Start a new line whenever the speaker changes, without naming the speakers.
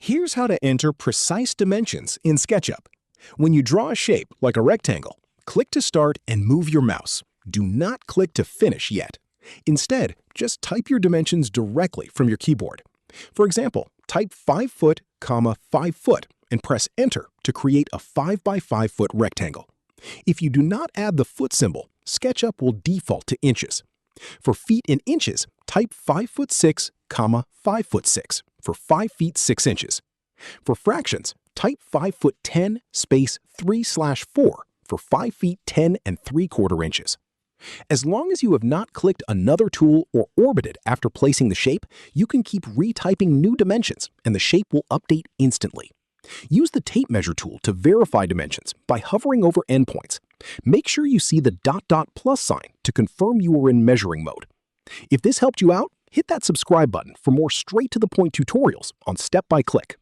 Here's how to enter precise dimensions in SketchUp. When you draw a shape, like a rectangle, click to start and move your mouse. Do not click to finish yet. Instead, just type your dimensions directly from your keyboard. For example, type 5 foot, 5 foot, and press Enter to create a 5 by 5 foot rectangle. If you do not add the foot symbol, SketchUp will default to inches. For feet in inches, type 5 foot 6, 5 foot 6 for 5 feet 6 inches. For fractions, type 5 foot 10 space 3/4 for 5 feet 10 and 3/4 inches. As long as you have not clicked another tool or orbited after placing the shape, you can keep retyping new dimensions and the shape will update instantly. Use the tape measure tool to verify dimensions by hovering over endpoints. Make sure you see the ++ sign to confirm you are in measuring mode. If this helped you out, hit that subscribe button for more straight-to-the-point tutorials on step-by-click.